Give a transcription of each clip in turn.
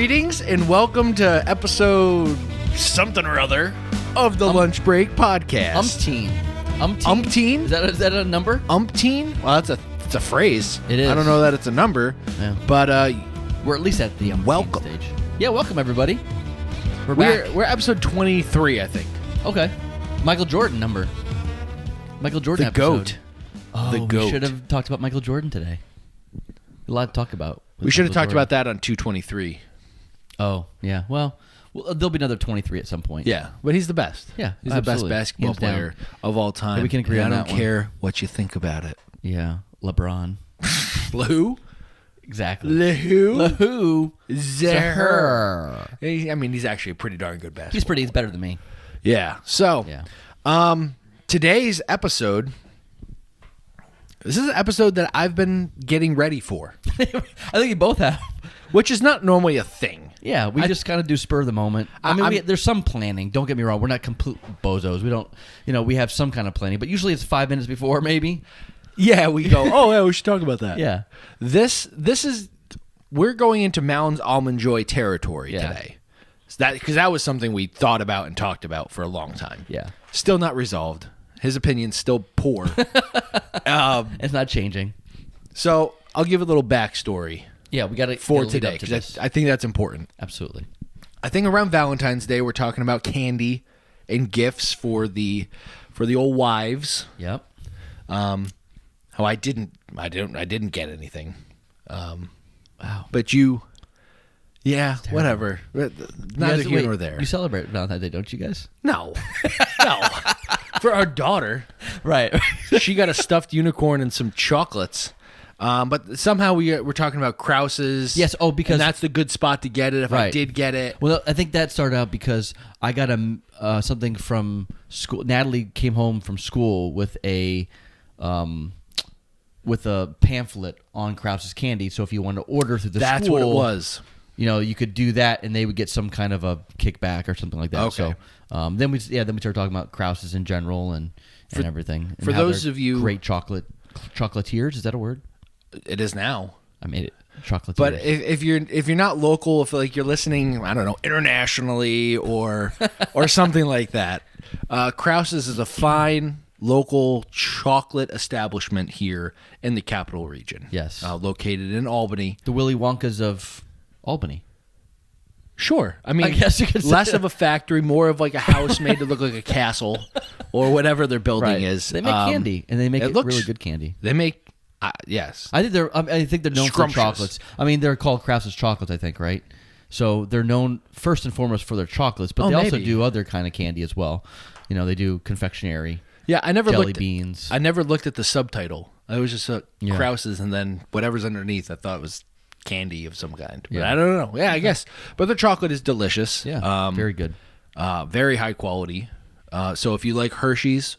Greetings and welcome to episode something or other of the Lunch Break Podcast. Umpteen? Is that a number? Umpteen? Well, it's a phrase. It is. I don't know that it's a number, but we're at least at the welcome stage. Yeah, welcome everybody. We're back. We're episode 23, I think. Okay. Michael Jordan number. Michael Jordan The episode. GOAT. Oh, The GOAT. We should have talked about Michael Jordan today. A lot to talk about. We should have talked about that on 223. Oh, yeah. Well, there'll be another 23 at some point. Yeah, but he's the best. Yeah, he's absolutely. the best basketball Hands down. player of all time. Yeah, we can agree and on I that don't care what you think about it. Yeah. LeBron. Who? Exactly. Who? Zaher. I mean, he's actually a pretty darn good basketball. He's better than me. Yeah. So, Yeah. Today's episode. This is an episode that I've been getting ready for, I think you both have. which is not normally a thing. Yeah, we just kind of do spur of the moment. I mean, there's some planning. Don't get me wrong. We're not complete bozos. We don't, we have some kind of planning, but usually it's 5 minutes before, maybe. Yeah, we go, oh, yeah, we should talk about that. Yeah. This is, we're going into Mounds Almond Joy territory today. So because that was something we thought about and talked about for a long time. Yeah. Still not resolved. His opinion's still poor. It's not changing. So I'll give a little backstory. Yeah, we got to for today, because I think that's important. Absolutely. I think around Valentine's Day, we're talking about candy and gifts for the old wives. Yep. How I didn't get anything. Wow. But you, whatever. Neither here nor there. You celebrate Valentine's Day, don't you guys? No. For our daughter, Right. she got a stuffed unicorn and some chocolates. But somehow we're talking about Krause's. Yes. Oh, because and that's the good spot to get it if I Right. did get it. Well, I think that started out because I got something from school. Natalie came home from school with a pamphlet on Krause's candy. So if you wanted to order through the school, That's what it was. You could do that, and they would get some kind of a kickback or something like that. Okay. So then we started talking about Krause's in general and everything. And for how those they're of you- great chocolatiers, is that a word? It is now. I made it chocolatiers. But if you're not local, if like you're listening, I don't know, internationally or something like that, Krause's is a fine local chocolate establishment here in the capital region. Yes. Located in Albany. the Willy Wonkas of Albany. Sure. I mean, I guess you could say less that. of a factory, more of like a house made to look like a castle or whatever their building is. They make candy, and they make it looks- really good candy. They make, yes. I think they're known for Scrumptious. chocolates. I mean, they're called Krause's chocolates, I think, right? So they're known first and foremost for their chocolates, but Oh, they also maybe. do other kind of candy as well. They do confectionery, Yeah, I never jelly looked. beans. I never looked at the subtitle. I was just Yeah. Krause's, and then whatever's underneath, I thought was candy of some kind. But Yeah. I don't know. Yeah, I guess. But the chocolate is delicious. Yeah, very good. Very high quality. So if you like Hershey's,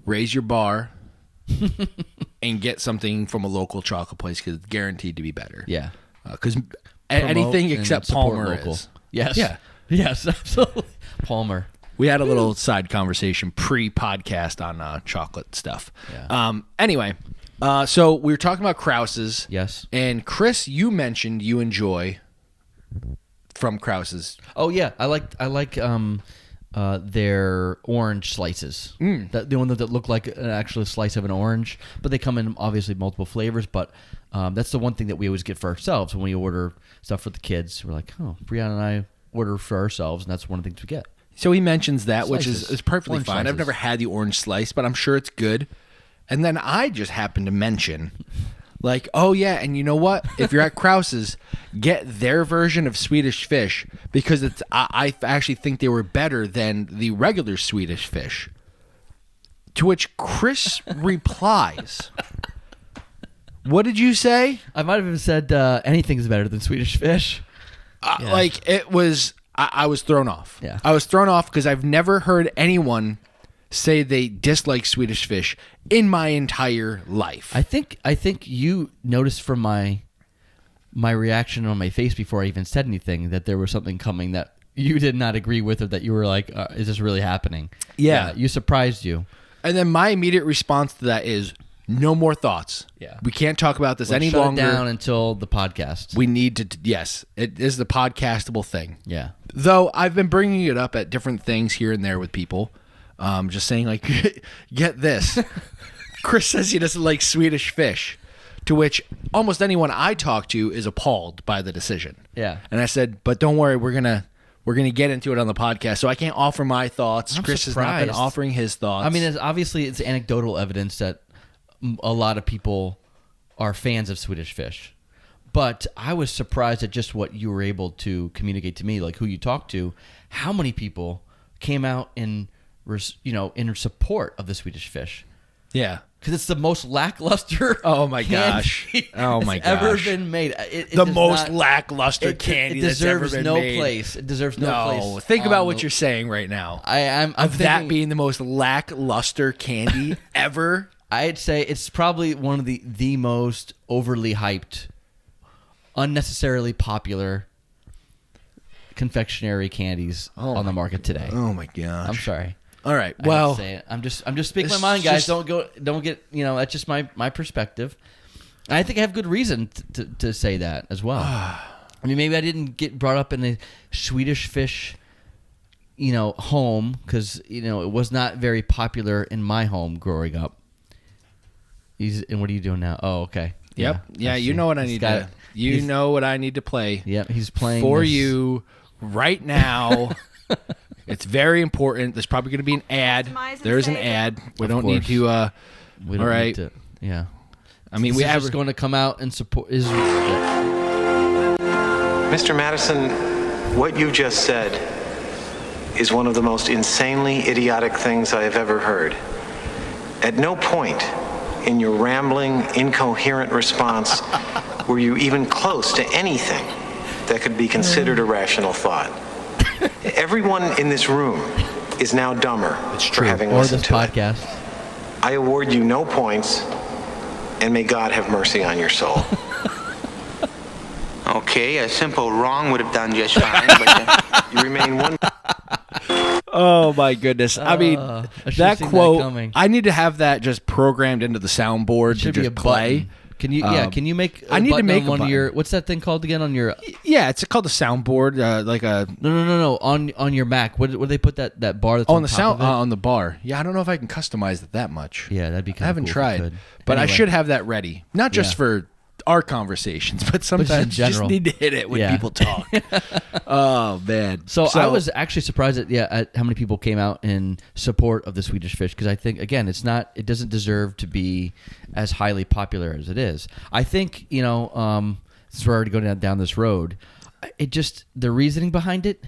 raise your bar and get something from a local chocolate place because it's guaranteed to be better. Yeah. Because Promote anything and except support Palmer local. is. Yes. Yeah. Yes, absolutely. Palmer. We had a little side conversation pre-podcast on chocolate stuff. Yeah. Anyway, so we were talking about Krause's. Yes. And Chris, you mentioned you enjoy from Krause's. Oh yeah, I like their orange slices. The one that look like an actual slice of an orange, but they come in obviously multiple flavors. But that's the one thing that we always get for ourselves when we order stuff for the kids. We're like, oh, Brianna and I order for ourselves, and that's one of the things we get. So he mentions that, which Slices. is perfectly Orange fine. I've slices. never had the orange slice, but I'm sure it's good. And then I just happened to mention, like, oh yeah, and you know what? If you're at Krause's, get their version of Swedish Fish because I actually think they were better than the regular Swedish Fish. To which Chris replies, "What did you say?" I might have even said anything's better than Swedish Fish. Yeah. Like it was, I was thrown off. Yeah. I was thrown off because I've never heard anyone say they dislike Swedish Fish in my entire life. I think you noticed from my reaction on my face before I even said anything that there was something coming that you did not agree with, or that you were like, is this really happening? Yeah. You surprised you. And then my immediate response to that is, No more thoughts. Yeah. We can't talk about this Let's any shut longer. it down until the podcast. We need to. Yes, it is the podcastable thing. Yeah. Though I've been bringing it up at different things here and there with people, just saying like, get this. Chris says he doesn't like Swedish Fish, to which almost anyone I talk to is appalled by the decision. Yeah. And I said, but don't worry, we're gonna get into it on the podcast, so I can't offer my thoughts. I'm Chris surprised. has not been offering his thoughts. I mean, it's anecdotal evidence that a lot of people are fans of Swedish Fish. But I was surprised at just what you were able to communicate to me, like who you talked to, how many people came out in support of the Swedish Fish. yeah. Because it's the most lackluster. Oh my candy gosh! Oh my that's ever gosh! been made. It The does most not- lackluster candy that's ever deserves been no made. place. It deserves no place. Think on about what the- you're saying right now. I'm Of that thinking- being the most lackluster candy ever. I'd say it's probably one of the most overly hyped, unnecessarily popular confectionery candies on the market today. Oh my gosh! I'm sorry. All right. I hate to Well, say it. I'm just speaking my it's mind, guys. just- Don't get that's just my perspective. And I think I have good reason to say that as well. I mean, maybe I didn't get brought up in a Swedish Fish, home because it was not very popular in my home growing up. And what are you doing now? Oh, okay. yep. Yeah, I you see. know what I He's need got to. it. You He's- know what I need to play. Yeah, he's playing for this- you right now. It's very important. There's probably going to be an ad. Customize and There's an save it. ad. We Of don't need course. to. We all don't right. need to, yeah. I mean, This we is have. just going to come out and support. Mr. Madison, what you just said is one of the most insanely idiotic things I have ever heard. At no point in your rambling, incoherent response were you even close to anything that could be considered a rational thought. Everyone in this room is now dumber for true. having Or listened this to it. podcast. I award you no points, and may God have mercy on your soul. Okay, a simple wrong would have done just fine, but You remain one. Oh my goodness! I mean, I should've that seen that quote. coming. I need to have that just programmed into the soundboard to Should be just a play. button. Can you? Can you make? I need to button make on a one of button. your. What's that thing called again? On your. Yeah, it's called a soundboard, like a. No. On your Mac. What they put that bar that's Oh, on on the top sound of it? on the bar. Yeah, I don't know if I can customize it that much. Yeah, that'd be kind I haven't cool if you tried, could. but I Anyway. should have that ready. Not just Yeah. for our conversations, but just in sometimes you just general. need to hit it when Yeah. people talk. Oh man! So I was actually surprised at how many people came out in support of the Swedish Fish because I think again it doesn't deserve to be as highly popular as it is. I think since we're already going down this road, it just the reasoning behind it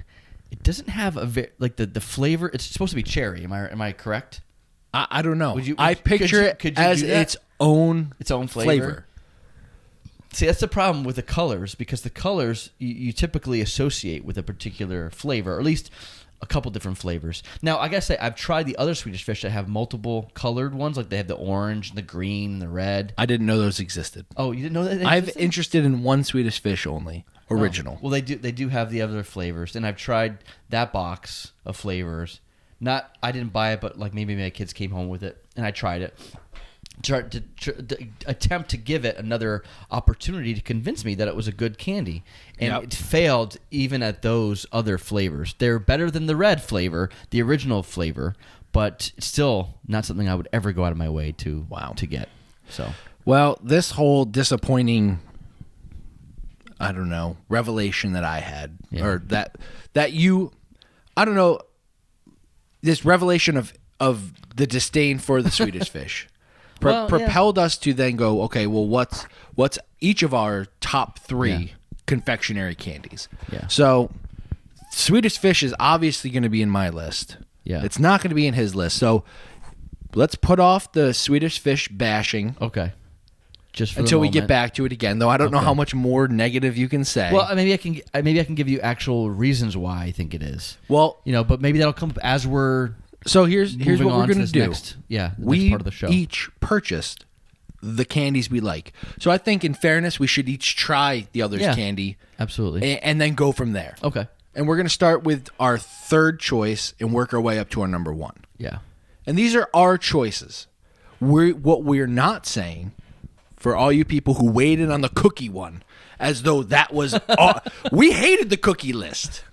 doesn't have the flavor. It's supposed to be cherry. Am I correct? I don't know. Would you- I could picture you- it could you as do that? its own Flavor. See, that's the problem with the colors because the colors you typically associate with a particular flavor, or at least a couple different flavors. Now, I gotta say, I've tried the other Swedish Fish that have multiple colored ones, like they have the orange, and the green, and the red. I didn't know those existed. Oh, you didn't know that? They I'm existed? interested in one Swedish Fish only, original. Well, they do have the other flavors, and I've tried that box of flavors. I didn't buy it, but like maybe my kids came home with it, and I tried it. To attempt to give it another opportunity to convince me that it was a good candy, and Yep. it failed even at those other flavors. They're better than the red flavor, the original flavor, but it's still not something I would ever go out of my way to get. So Well, this whole disappointing, I don't know, revelation that I had, Yeah. or that you, I don't know, this revelation of the disdain for the Swedish Fish Well, yeah. propelled us to then go, okay, well, what's each of our top three Yeah. confectionery candies? Yeah. So Swedish Fish is obviously going to be in my list. Yeah. It's not going to be in his list. So let's put off the Swedish Fish bashing okay, just for until the we get moment. back to it again. Though I don't know Okay. how much more negative you can say. Well, maybe I can give you actual reasons why I think it is. Well, But maybe that'll come up as we're so here's moving what we're on to going to this do. next- the we next part of the show. each purchased the candies we like. So I think, in fairness, we should each try the other's Yeah. candy Absolutely. and then go from there. Okay. And we're going to start with our third choice and work our way up to our number one. Yeah. And these are our choices. what we're not saying, for all you people who waited on the cookie one, as though that was all, we hated the cookie list,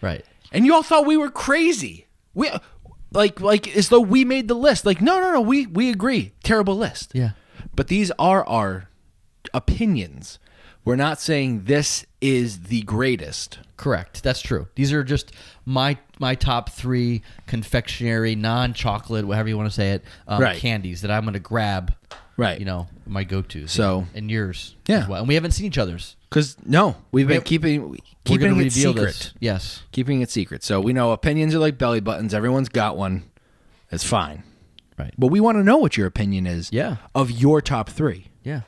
Right. and you all thought we were crazy. We like as though we made the list. Like no, we agree. Terrible list. Yeah. But these are our opinions. We're not saying this is the greatest. Correct. That's true. These are just my top 3 confectionery, non-chocolate, whatever you want to say it, Right. candies that I'm going to grab. Right. You know, my go-tos. So- and yours. Yeah. As well. And we haven't seen each other's. Because we've been keeping We're gonna it reveal secret. this. Yes. Keeping it secret. So we know opinions are like belly buttons. Everyone's got one. It's fine. Right. But we want to know what your opinion is. Yeah. Of your top 3. Yeah.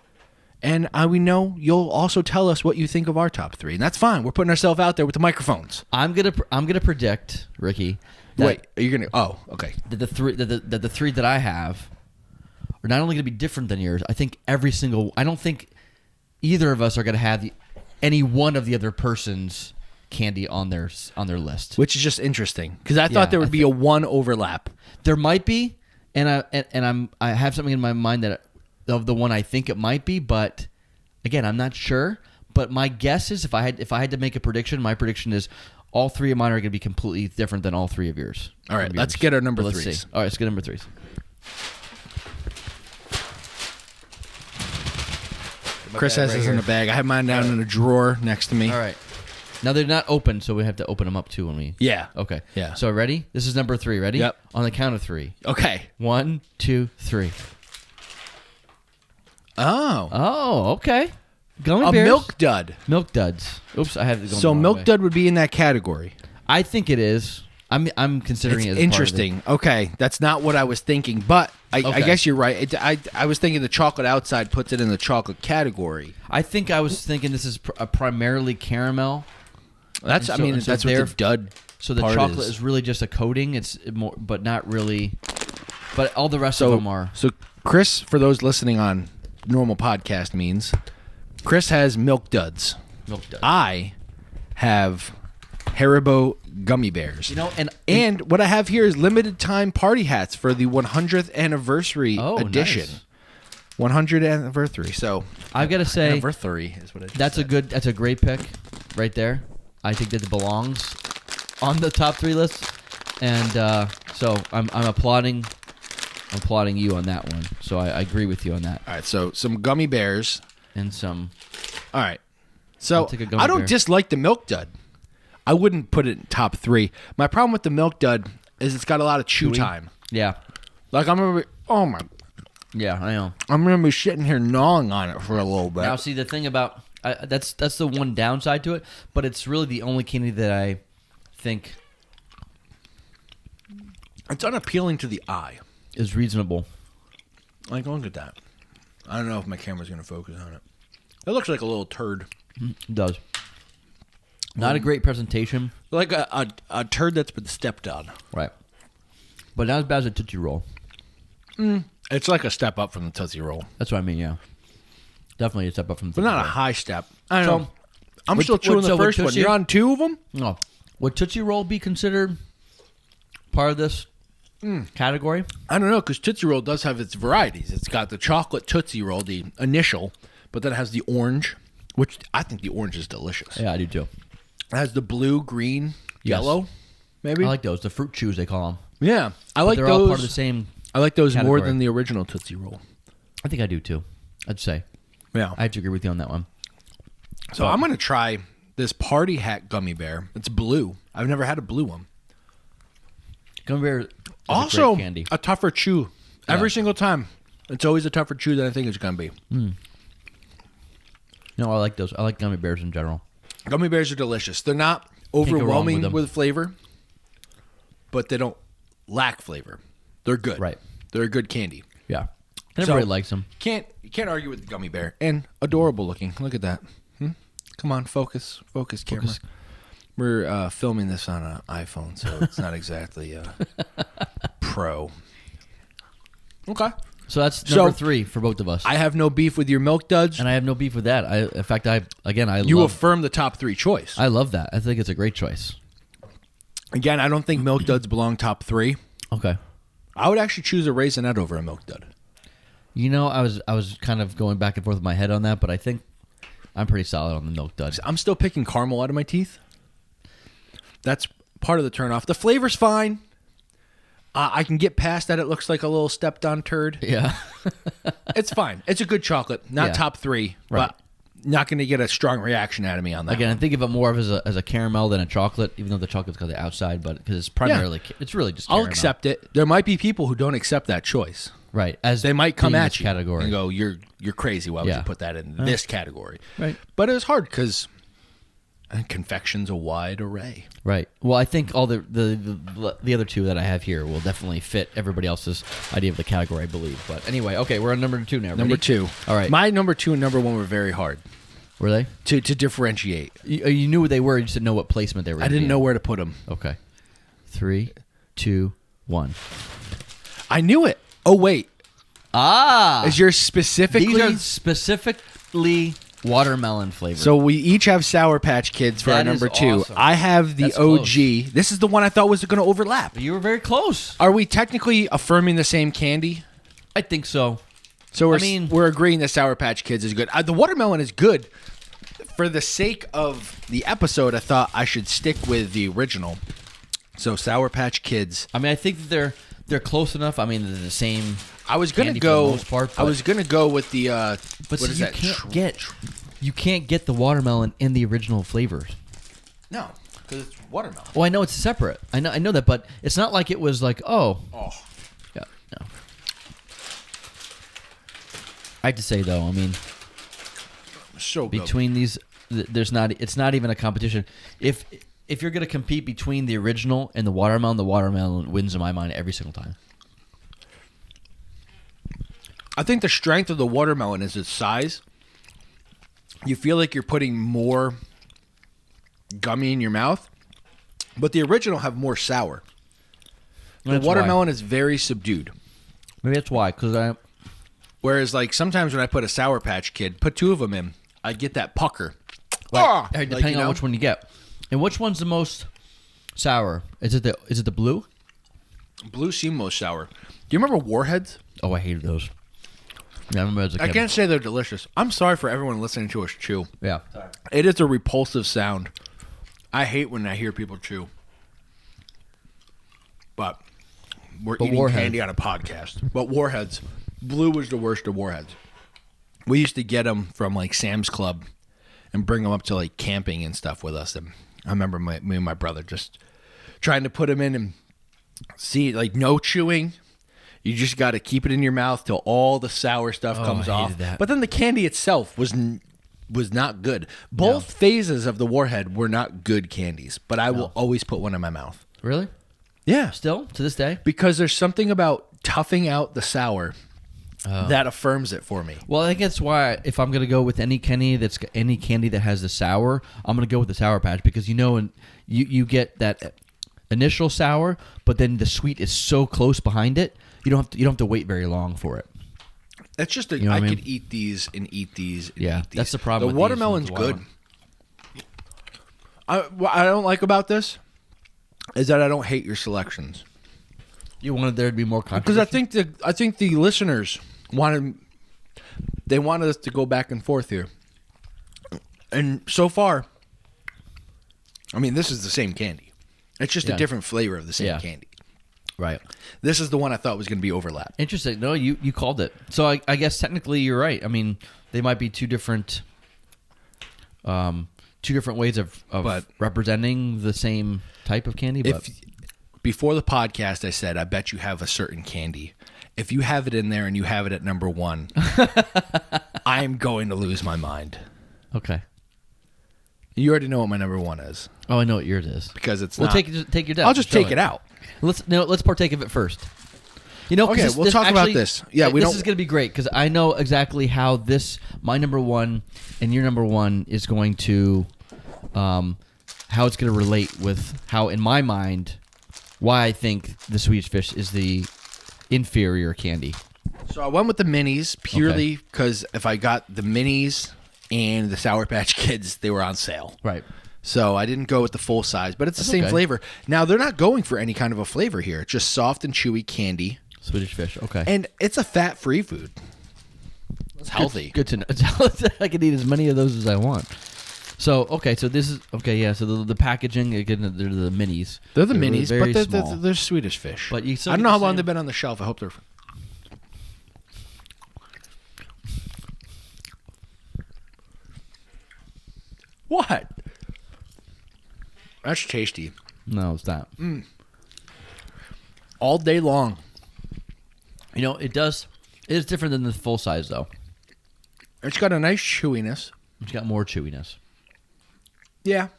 And we know you'll also tell us what you think of our top 3, and that's fine. We're putting ourselves out there with the microphones. I'm gonna predict, Ricky. That Wait, are you gonna? Oh, okay. That the three that I have are not only gonna be different than yours. I think I don't think either of us are gonna have any one of the other person's candy on their list. Which is just interesting because I thought there would be a one overlap. There might be, and I have something in my mind that of the one I think it might be, but again, I'm not sure. But my guess is if I had to make a prediction, my prediction is all 3 of mine are going to be completely different than all 3 of yours. All right, let's get our number Let's 3s. see. All right, let's get number 3s. Chris has his in the bag. I have mine down in a drawer next to me. All right. Now they're not open, so we have to open them up too when we. Yeah. Okay. Yeah. So ready? This is number 3. Ready? Yep. On the count of 3. Okay. 1, 2, 3. Oh. Oh, okay. Gummy A bears. Milk Dud. Milk duds. Oops, I have it going. So the wrong Milk way. Dud would be in that category. I think it is. I'm considering It's it as interesting. Okay, that's not what I was thinking, but I Okay. guess you're right. I was thinking the chocolate outside puts it in the chocolate category. I think I was thinking this is primarily caramel. That's And so- and so that's what the dud. So the part chocolate is really just a coating. It's more, but not really. But all the rest of them are. So Chris, for those listening on normal podcast means, Chris has Milk Duds. Milk duds. I have Haribo gummy bears. You know, and what I have here is limited time party hats for the 100th anniversary edition. Nice. 100th anniversary. So I've got to say, anniversary is what it is. that's a great pick, right there. I think that it belongs on the top 3 list, and so I'm applauding you on that one. So I agree with you on that. All right, so some gummy bears. And some. All right. So I'll take a gummy I don't bear. dislike the Milk Dud. I wouldn't put it in top 3. My problem with the Milk Dud is it's got a lot of chew time. Yeah, Like I'm gonna be, oh my, yeah, I know. I'm gonna be sitting here gnawing on it for a little bit. Now, see the thing about that's the one downside to it, but it's really the only candy that I think It's unappealing to the eye. is reasonable. Like, look at that. I don't know if my camera's gonna focus on it. It looks like a little turd. It does. Not a great presentation, Like a turd that's been stepped on. right? But not as bad as a Tootsie Roll. It's like a step up from the Tootsie Roll. That's what I mean. Yeah, definitely a step up from. But not a high step. I So, don't know. I'm would- still chewing would- the so would first one. Tootsie- You're on 2 of them? No, would Tootsie Roll be considered part of this category? I don't know, because Tootsie Roll does have its varieties. It's got the chocolate Tootsie Roll, the initial, but then it has the orange, which I think the orange is delicious. Yeah, I do too. It has the blue, green, yellow, maybe? I like those. The fruit chews they call them. Yeah, I like They're those. all part of the same. I like those more category. than the original Tootsie Roll. I think I do too. I'd say Yeah. I have to agree with you on that one. So I'm going to try this Party Hat gummy bear. It's blue. I've never had a blue one. Gummy bear is Also, a great candy. a tougher chew. Every Yeah. single time. It's always a tougher chew than I think it's going to be. No, I like those. I like gummy bears in general. Gummy bears are delicious. They're not go wrong overwhelming with with, them. flavor, but they don't lack flavor. They're good. Right. They're a good candy. Yeah, and everybody So- likes them. You can't argue with the gummy bear. And adorable looking. Look at that. Come on, focus, camera. Focus. We're filming this on an iPhone, so it's not exactly pro. Okay. So that's So- number 3 for both of us. I have no beef with your Milk Duds. And I have no beef with that. In fact, You affirm the top 3 choice. I love that. I think it's a great choice. Again, I don't think Milk Duds belong top 3. Okay. I would actually choose a Raisinette over a Milk Dud. You know, I was kind of going back and forth with my head on that, but I think I'm pretty solid on the Milk Dud. I'm still picking caramel out of my teeth. That's part of the turnoff. The flavor's fine. I can get past that. It looks like a little stepped on turd. Yeah. It's fine. It's a good chocolate. Not Yeah. top 3, Right. but not going to get a strong reaction out of me on that. Again, I think of it more of as a caramel than a chocolate, even though the chocolate's got the outside, but because it's primarily, it's really just I'll caramel. accept it. There might be people who don't accept that choice. Right. As They might come being at this you category. and go, "You're crazy. Why would Yeah. you put that in this category?" Right. But it was hard because confection's a wide array. Right. Well, I think all the other two that I have here will definitely fit everybody else's idea of the category, I believe. But anyway, okay, we're on number 2 now. Ready? Number 2. All right. My number 2 and number 1 were very hard Were they? to differentiate. You knew what they were. You just didn't know what placement they were. I didn't know where to put them. Okay. 3, 2, 1. I knew it. Oh wait, Ah. is yours specifically? These are specifically watermelon flavored. So we each have Sour Patch Kids for our That is number 2. awesome. I have the That's OG. This is the one I thought was going to overlap. you were very close. Are we technically affirming the same candy? I think so. So we're agreeing that Sour Patch Kids is good. The watermelon is good. For the sake of the episode, I thought I should stick with the original. So Sour Patch Kids. I mean, I think that they're close enough. I mean, they're the same. I was gonna candy for the go. most part, I but- was gonna go with the. But what see, is you that? you can't get the watermelon in the original flavors. No, because it's watermelon. Well, I know it's separate. I know that, but it's not like it was like, oh, Oh, yeah, no. I have to say though, I mean, so good. between these, it's not even a competition. If you're gonna compete between the original and the watermelon wins in my mind every single time. I think the strength of the watermelon is its size. You feel like you're putting more gummy in your mouth, but the original have more sour. The That's watermelon is very subdued. Maybe that's why, because Whereas, like, sometimes when I put a Sour Patch Kid, put 2 of them in, I get that pucker. depending on which one you get. And which one's the most sour? Is it the blue? Blue seem most sour. Do you remember Warheads? Oh, I hated those. Yeah, I remember as a kid. I can't say they're delicious. I'm sorry for everyone listening to us chew. Yeah. It is a repulsive sound. I hate when I hear people chew. But we're eating Warheads. candy on a podcast. But Warheads. Blue was the worst of Warheads. We used to get them from, like, Sam's Club and bring them up to, like, camping and stuff with us. And I remember me and my brother just trying to put them in and see, like, no chewing. You just got to keep it in your mouth till all the sour stuff comes I hated off. that. But then the candy itself was not good. Both phases of the Warhead were not good candies, but I will always put one in my mouth. Really? Yeah. Still to this day? Because there's something about toughing out the sour that affirms it for me. Well, I think that's why if I'm gonna go with any candy that has the sour, I'm gonna go with the Sour Patch because and you get that initial sour, but then the sweet is so close behind it. You don't have to wait very long for it. It's just know what I mean? could eat these and eat these and Yeah, eat these. that's the problem The with these watermelon's ones, the good. What I don't like about this is that I don't hate your selections. You wanted there to be more Because controversy. I think the listeners wanted us to go back and forth here, and so far, I mean, this is the same candy. It's just a different flavor of the same candy. Right. This is the one I thought was going to be overlap. Interesting. No, you called it. So I guess technically you're right. I mean, they might be two different ways of But- representing the same type of candy. But If before the podcast, I said, I bet you have a certain candy. If you have it in there and you have it at number 1, I'm going to lose my mind. okay. You already know what my number 1 is Oh, I know what yours is. because it's Well, not. take your depth. I'll just Show take it out. Let's partake of it first. 'Cause Okay, we'll talk about this. Yeah, we this don't- is going to be great because I know exactly how my number 1 and your number 1 is going to, how it's going to relate with how, in my mind, why I think the Swedish Fish is the inferior candy. So I went with the minis purely because if I got the minis and the Sour Patch Kids, they were on sale. Right. So I didn't go with the full size, but it's the same okay. flavor. Now, they're not going for any kind of a flavor here. It's just soft and chewy candy. Swedish Fish. Okay. And it's a fat-free food. It's healthy. Good to know. I can eat as many of those as I want. So okay, so this is okay. Yeah, so the packaging again, they're the minis. They're the minis, very but small. they're Swedish Fish. But you still I don't get know how the long same- they've been on the shelf. I hope they're. What? That's tasty. No, it's not. All day long. You know, it does. It is different than the full size though. It's got a nice chewiness. It's got more chewiness. Yeah.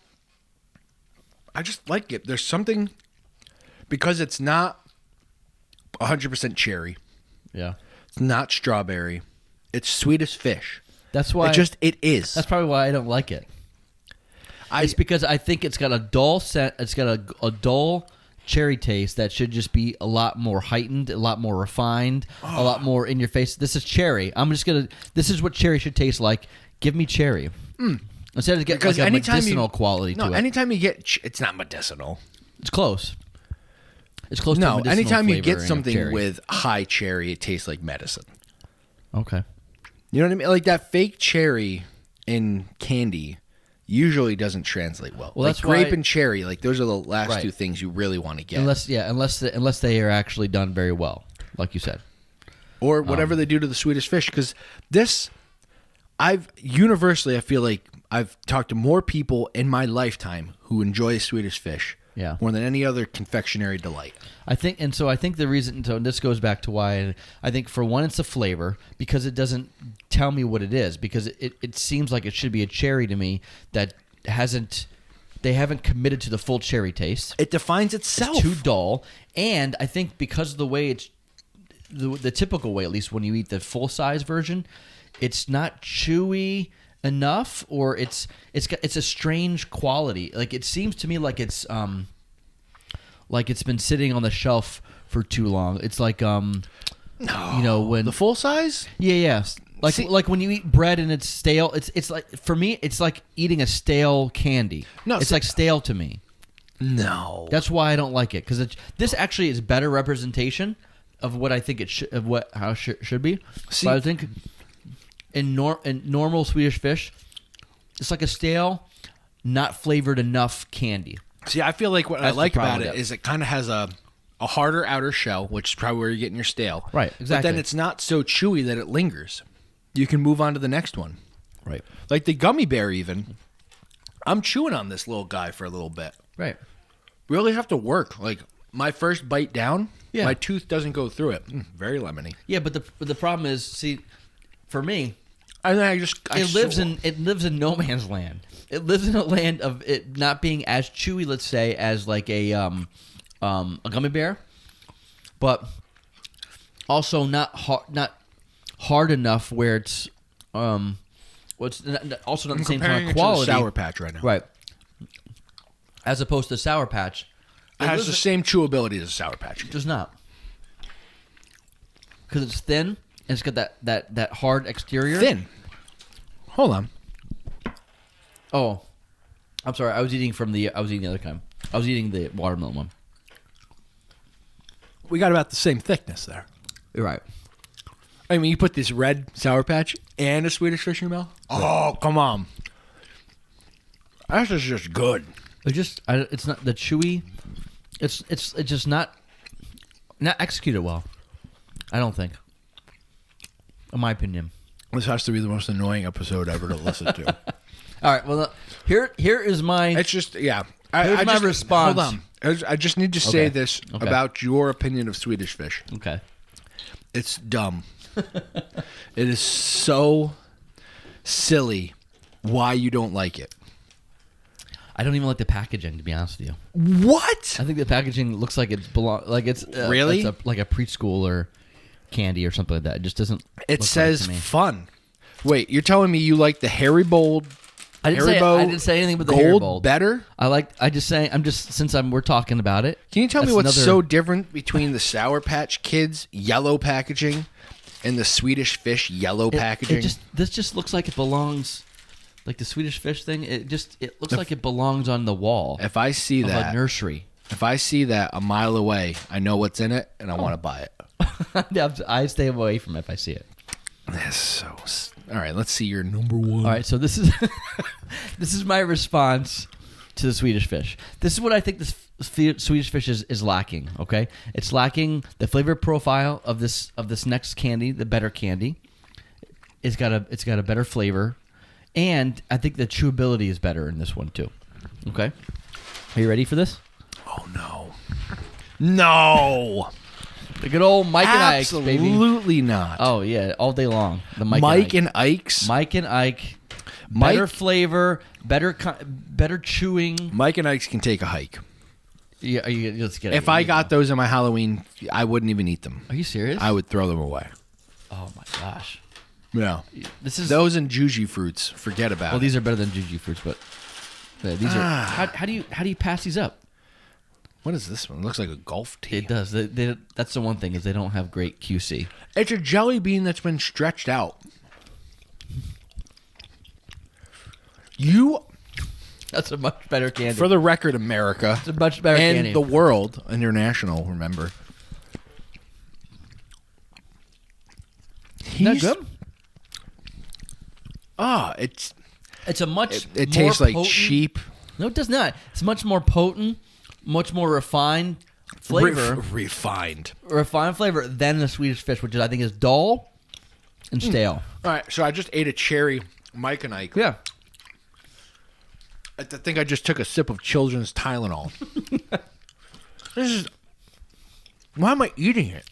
I just like it. There's something because it's not 100% cherry. Yeah, It's not strawberry. It's Swedish Fish. that's why. It is. That's probably why I don't like it. It's because I think it's got a dull scent. It's got a dull cherry taste that should just be a lot more heightened, a lot more refined, a lot more in your face. This is cherry. This is what cherry should taste like. Give me cherry. Instead of getting like a medicinal quality to it. anytime you get, it's not medicinal. It's close. It's close to No, medicinal anytime you get flavoring of something cherry. with high cherry, it tastes like medicine. Okay. You know what I mean? Like that fake cherry in candy usually doesn't translate well. Well, like that's grape why- and cherry, like those are the last Right. two things you really want to get. Unless they are actually done very well, like you said. Or whatever they do to the Swedish Fish, because this, I feel like I've talked to more people in my lifetime who enjoy Swedish Fish Yeah. more than any other confectionery delight. I think the reason. So this goes back to why I think for one it's the flavor because it doesn't tell me what it is because it seems like it should be a cherry to me that they haven't committed to the full cherry taste. It defines itself. It's too dull, and I think because of the way it's the typical way, at least when you eat the full size version, it's not chewy enough, or it's a strange quality. Like it seems to me like it's been sitting on the shelf for too long. It's like No, you know when the full size. yeah. Like See- like when you eat bread and it's stale, it's like for me it's like eating a stale candy. No, it's see- like stale to me. No, That's why I don't like it because this actually is better representation of what I think it should should be. See- but I think in normal Swedish Fish, it's like a stale, not flavored enough candy. See, I feel like what That's I the like problem about it with it. is it kind of has a harder outer shell, which is probably where you're getting your stale. Right, But exactly. then it's not so chewy that it lingers. You can move on to the next one. Right. Like the gummy bear, even. I'm chewing on this little guy for a little bit. Right. Really have to work. Like my first bite down, Yeah. my tooth doesn't go through it. Very lemony. Yeah, but the problem is, see, for me, And then it lives in no man's land. It lives in a land of it not being as chewy, let's say, as like a gummy bear, but also not hard enough where it's also not the same kind of quality. Sour Patch right now. Right. As opposed to Sour Patch, It has the same chewability as a Sour Patch. it does not, because it's thin and it's got that hard exterior. Thin. Hold on. Oh, I'm sorry. I was eating the other kind. I was eating the watermelon one. We got about the same thickness there. You're right. I mean, you put this red Sour Patch and a Swedish Fish in your mouth? Oh, come on. That's just good. It's not the chewy. It's just not executed well. I don't think. In my opinion. This has to be the most annoying episode ever to listen to. All right. Well, here is my. It's just, yeah. Here's my response. Hold on. I just need to say Okay. this Okay. about your opinion of Swedish Fish. Okay. It's dumb. It is so silly why you don't like it. I don't even like the packaging, to be honest with you. What? I think the packaging looks like it's Really? it's like a preschooler candy or something like that. It just doesn't. It look says like to me. fun. Wait, you're telling me you like the Haribo? I didn't say anything but the Gold Haribo. better? We're talking about it. Can you tell me that's what's another- so different between the Sour Patch Kids yellow packaging and the Swedish Fish yellow packaging? This just looks like it belongs, like the Swedish Fish thing. It looks like it belongs on the wall If I see of that, a nursery. if I see that a mile away, I know what's in it and I want to buy it. I stay away from it if I see it. That's so. All right, let's see your number one. All right, so this is this is my response to the Swedish Fish. This is what I think this Swedish Fish is lacking. Okay, it's lacking the flavor profile of this next candy, the better candy. It's got a better flavor, and I think the chewability is better in this one too. Okay, are you ready for this? Oh no, no. The good old Mike and Ike's, baby. Absolutely not. Oh yeah, all day long. The Mike and Ike's. Mike and Ike. Mike- Better flavor, better chewing. Mike and Ike's can take a hike. Yeah, let's get it. If I got those in my Halloween, I wouldn't even eat them. Are you serious? I would throw them away. Oh my gosh. Yeah. This is Those and Juji fruits. Forget about well. it. These are better than Juji fruits, but these are. How do you pass these up? What is this one? It looks like a golf tee. It does. That's the one thing is they don't have great QC. It's a jelly bean that's been stretched out. That's a much better candy. For the record, America. It's a much better and candy. the world, international, remember. Isn't that good? It's a much. it more tastes like potent- cheap. No, it does not. It's much more potent, much more refined flavor, Refined. refined flavor than the Swedish Fish, which I think is dull and stale. All right, so I just ate a cherry Mike and Ike. Yeah. I think I just took a sip of children's Tylenol. This is. Why am I eating it?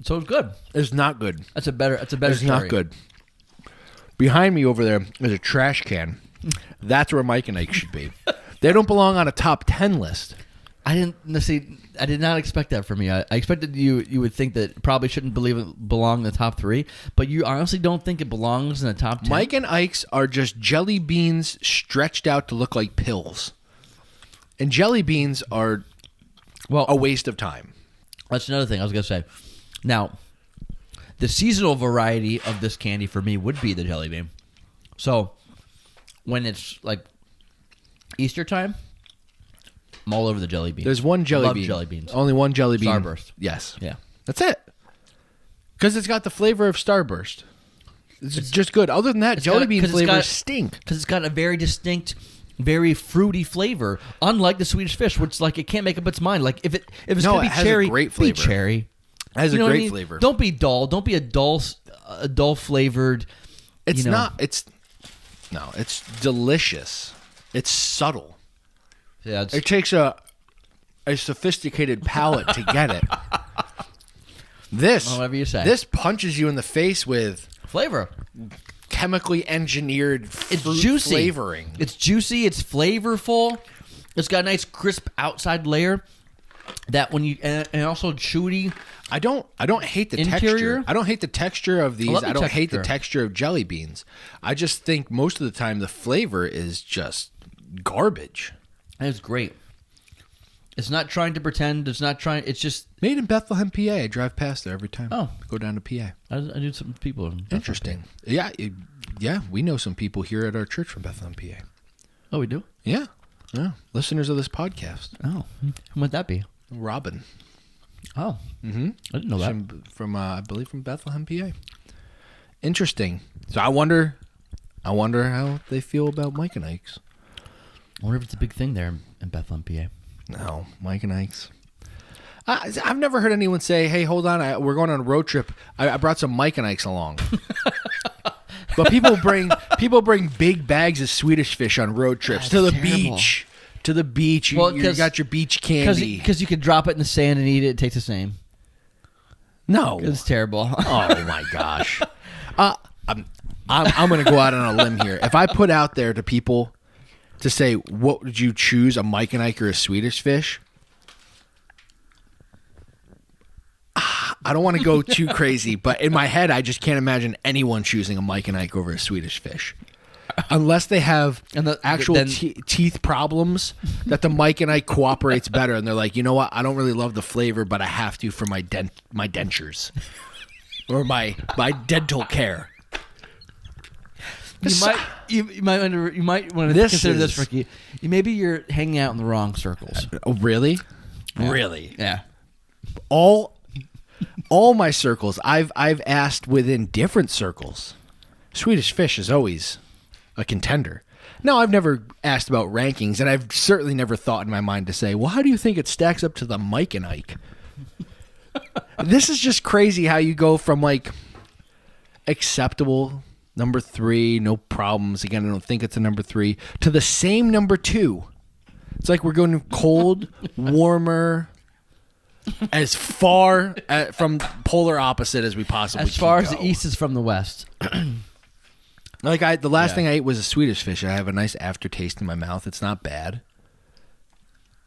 So it's good. It's not good. That's a better. It's It's not cherry. good. Behind me over there is a trash can. That's where Mike and Ike should be. They don't belong on a top 10 list. I did not expect that from you. I expected you would think that it probably shouldn't belong in the top 3, but you honestly don't think it belongs in the top 10? Mike and Ike's are just jelly beans stretched out to look like pills. And jelly beans are a waste of time. That's another thing I was going to say. Now, the seasonal variety of this candy for me would be the jelly bean. So, when it's like Easter time, I'm all over the jelly bean. There's one jelly Love bean. jelly beans. Only one jelly bean. Starburst. Yes. Yeah. That's it. Because it's got the flavor of Starburst. It's just good. Other than that, jelly bean flavors stink. Because it's got a very distinct, very fruity flavor, unlike the Swedish Fish, which like it can't make up its mind. Like if it's No, gonna it be has a cherry, great be flavor. cherry. It has You a know what I great mean? flavor. Don't be dull. Don't be a dull flavored. It's you know. not. It's delicious. It's subtle. Yeah, It takes a sophisticated palate to get it. Whatever you say. This punches you in the face with flavor. chemically engineered It's fruit juicy. flavoring. It's juicy. It's flavorful. It's got a nice crisp outside layer. That when you and also chewy. I don't hate the Interior? texture. I don't hate the texture of these. love the I don't hate the texture. texture of jelly beans. I just think most of the time the flavor is just garbage. And it's great. It's not trying to pretend. It's not trying. It's just. Made in Bethlehem, PA. I drive past there every time. Oh. Go down to PA. I do some people. in Bethlehem. Interesting. Yeah, we know some people here at our church from Bethlehem, PA. Oh, we do. Yeah. Listeners of this podcast. Oh, who might that be? Robin. Oh, I didn't know that. From I believe from Bethlehem, PA. Interesting. So I wonder how they feel about Mike and Ike's. I wonder if it's a big thing there in Bethlehem, PA. No, Mike and Ike's. I've never heard anyone say, "Hey, hold on, we're going on a road trip. I brought some Mike and Ike's along." But people bring big bags of Swedish Fish on road trips to the That's terrible. beach. To the beach. You got your beach candy. Because you could drop it in the sand and eat it. It tastes the same. No, It's terrible. oh my gosh. I'm going to go out on a limb here. If I put out there to people to say, what would you choose, a Mike and Ike or a Swedish Fish? I don't want to go too crazy, but in my head, I just can't imagine anyone choosing a Mike and Ike over a Swedish Fish. Unless they have actual teeth problems, that the Mike and Ike cooperates better, and they're like, you know what? I don't really love the flavor, but I have to for my dentures or my dental care. You might want to consider this, Ricky. Maybe you're hanging out in the wrong circles. Oh, really? Yeah. Really? Yeah. All all my circles, I've asked within different circles. Swedish Fish is always a contender. Now, I've never asked about rankings, and I've certainly never thought in my mind to say, well, how do you think it stacks up to the Mike and Ike? This is just crazy how you go from, like, acceptable, number 3, no problems. Again, I don't think it's a number 3, to the same number 2. It's like we're going cold, warmer, as far from polar opposite as we possibly can. As far go. as the east is from the west. Like the last thing I ate was a Swedish Fish. I have a nice aftertaste in my mouth. It's not bad.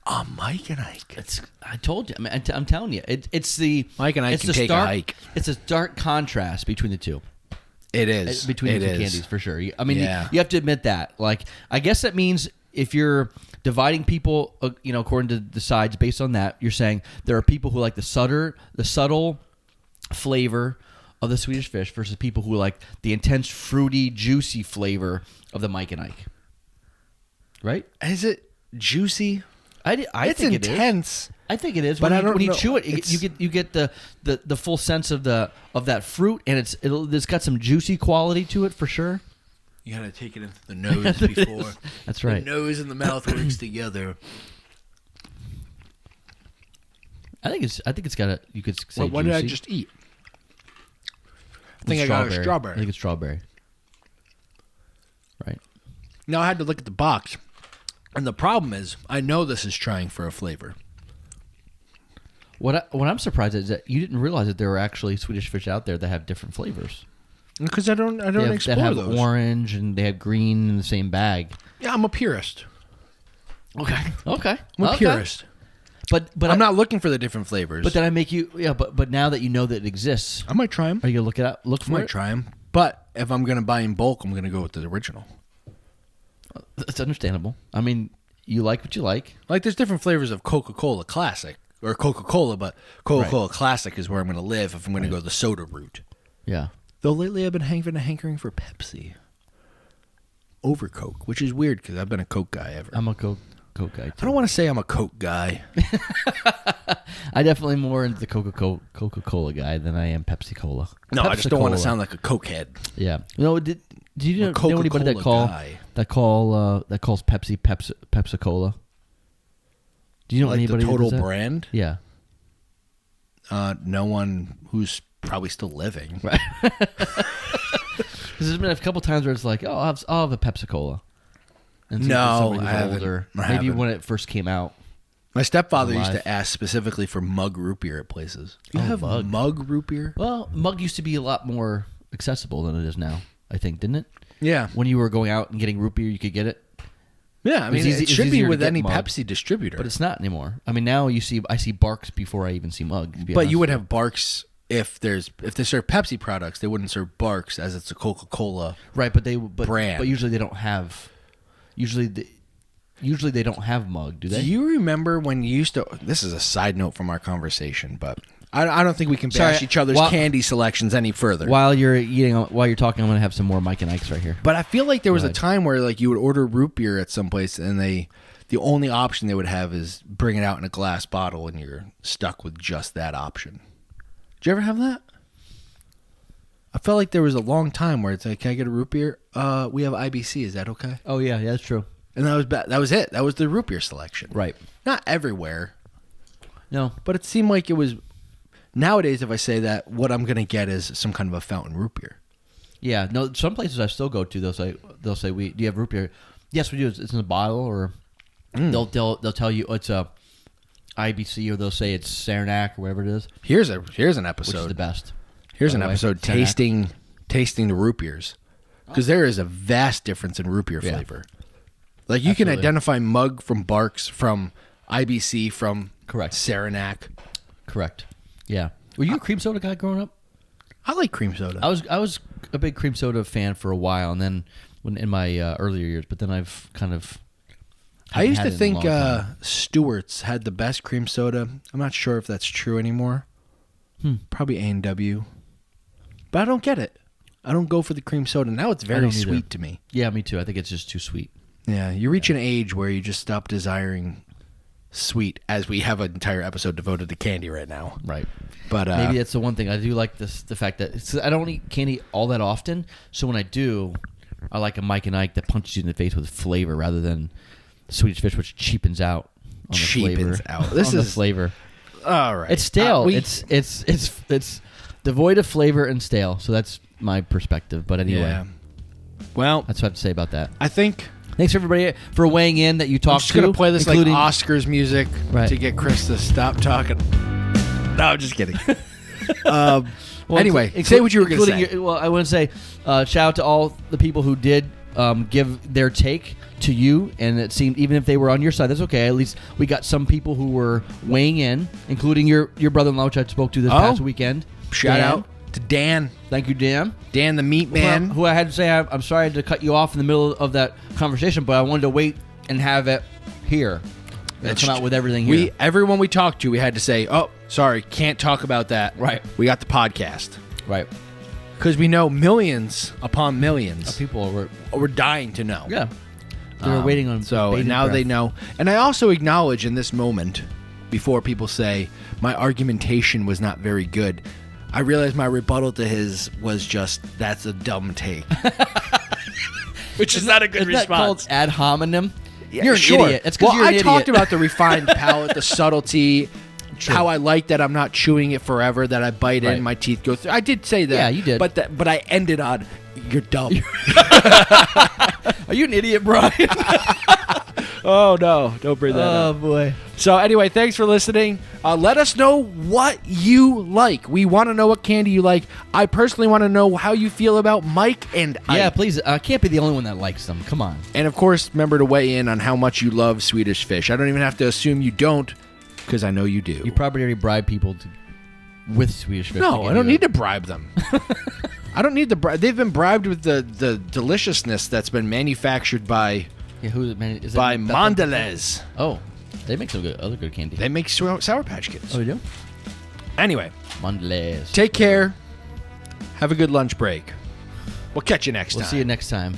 Oh, Mike and Ike. I told you. I mean, I'm telling you. It's the Mike and Ike it's can the take a hike. It's a stark contrast between the two. It is. Between the two is. candies, for sure. I mean, Yeah. you have to admit that. Like, I guess that means if you're dividing people, according to the sides based on that, you're saying there are people who like the subtle flavor of the Swedish Fish versus people who like the intense, fruity, juicy flavor of the Mike and Ike. Right? Is it juicy? I It's think it is. intense. I think it is. But when I when you don't know. chew it, you get the full sense of that fruit, and it's got some juicy quality to it for sure. You gotta take it into the nose before. That's right. The nose and the mouth works together. I think it's got a. You could say. What did I juicy. just eat? I think I got a strawberry. I think it's strawberry. Right. No, I had to look at the box. And the problem is, I know this is trying for a flavor. What I'm surprised at is that you didn't realize that there were actually Swedish Fish out there that have different flavors. Because I don't explore that have those. orange and they have green in the same bag. Yeah, I'm a purist. Okay. I'm a purist. But I'm not looking for the different flavors. But then I make you But now that you know that it exists, I might try them. are you gonna look it up? Look I for might it. try them. But if I'm going to buy in bulk, I'm going to go with the original. That's understandable. I mean, you like what you like. Like, there's different flavors of Coca-Cola Classic. Or Coca-Cola, but Coca-Cola Classic is where I'm going to live if I'm going to go the soda route. Yeah. Though lately I've been having a hankering for Pepsi over Coke, which is weird because I've been a Coke guy ever. I'm a Coke guy too. I don't want to say I'm a Coke guy. I definitely more into the Coca-Cola guy than I am Pepsi Cola. No, I just don't want to Pepsi-Cola. sound like a Coke head. Yeah. No, did you know anybody that Coca-Cola guy. calls Pepsi Pepsi-Cola? Do you know Like anybody the that total does that? brand? Yeah. No one who's probably still living. Right. There's been a couple times where it's like, I'll have a Pepsi Cola. No, I haven't. I Maybe haven't. when it first came out. My stepfather used Alive. to ask specifically for mug root beer at places. You have mug. mug root beer? Well, mug used to be a lot more accessible than it is now, I think, didn't it? Yeah. When you were going out and getting root beer, you could get it. Yeah, I mean, It's it should be easier to with get any mug. Pepsi distributor. But it's not anymore. I mean, now I see Barks before I even see Mug. to be But honest you would with have Barks if they serve Pepsi products, they wouldn't serve Barks as it's a Coca-Cola. right, but brand. But usually they don't have. Usually they don't have Mug, do they? Do you remember when you used to? This is a side note from our conversation, but I don't think we can bash each other's candy selections any further. While you're talking, I'm gonna have some more Mike and Ike's right here. But I feel like there was a ahead. time where like you would order root beer at some place, and the only option they would have is bring it out in a glass bottle, and you're stuck with just that option. Did you ever have that? I felt like there was a long time where it's like, can I get a root beer? We have IBC. Is that okay? Oh yeah, that's true. And that was it. That was the root beer selection. Right. Not everywhere, No. but it seemed like it was. Nowadays, if I say that, what I'm going to get is some kind of a fountain root beer. Yeah. No. Some places I still go to, they'll say, do you have root beer? Yes, we do. It's in a bottle, or they'll tell you it's a IBC, or they'll say it's Saranac or whatever it is, Here's an which is episode. the best. Here's by an the way. episode Saranac. tasting the root beers, because there is a vast difference in root beer Yeah. flavor. Like you can Absolutely. identify Mug from Barks, from IBC, from Correct. Saranac. Correct. Yeah. Were you a cream soda guy growing up? I like cream soda. I was a big cream soda fan for a while, and then when in my earlier years, but then I've kind of. I used haven't to had it in a think long time. Stewart's had the best cream soda. I'm not sure if that's true anymore. Probably A&W. But I don't get it. I don't go for the cream soda. Now it's very don't either. sweet to me. Yeah, me too. I think it's just too sweet. Yeah, you reach an age where you just stop desiring sweet, as we have an entire episode devoted to candy right now. Right. But maybe that's the one thing I do like the fact that I don't eat candy all that often. So when I do, I like a Mike and Ike that punches you in the face with flavor rather than Swedish Fish, which cheapens out on the flavor. This on is the flavor. All right. It's stale. It's devoid of flavor and stale. So that's my perspective. But anyway, Yeah. Well, that's what I have to say about that. I think Thanks everybody for weighing in that you I'm talked just to. gonna play this like including- Oscars music Right. to get Chris to stop talking. No, I'm just kidding. Well, anyway, inclu- say what you were going to say. including I want to say shout out to all the people who did give their take to you, and it seemed even if they were on your side, that's okay. At least we got some people who were weighing in, including your brother-in-law, which I spoke to this past weekend. Shout Dan. out to Dan. Thank you, Dan. Dan the Meat Man. Who I had to say I'm sorry to cut you off in the middle of that conversation, but I wanted to wait and have it here. And come out with everything here. Everyone we talked to, we had to say, "Oh, sorry, can't talk about that." Right. We got the podcast right. because we know millions upon millions People were we're dying to know. yeah. They were waiting on So bated now they breath. know. And I also acknowledge in this moment, before people say my argumentation was not very good, I realized my rebuttal to his was just, "That's a dumb take," which is not a good Isn't that response. called ad hominem? Yeah, You're an sure. idiot. It's because well, you're an I idiot. talked about the refined palate, the subtlety, how I like that I'm not chewing it forever, that I bite Right. in, my teeth go through. I did say that. Yeah, you did. But I ended on, "You're dumb." Are you an idiot, Brian? Oh, no. Don't bring that oh up. boy. So anyway, thanks for listening. Let us know what you like. We want to know what candy you like. I personally want to know how you feel about Mike and Yeah, Ike. please. I can't be the only one that likes them. Come on. And of course, remember to weigh in on how much you love Swedish Fish. I don't even have to assume you don't, because I know you do. You probably already bribe people with Swedish Fish. No, I don't need to bribe them. I don't need the bribe. They've been bribed with the deliciousness that's been manufactured by Yeah, who is it? by Bethel? Mondelez. Oh, they make some good other good candy. They make Sour Patch Kids. Oh, they do. Anyway, Mondelez. take care. Have a good lunch break. We'll catch you next We'll time. see you next time.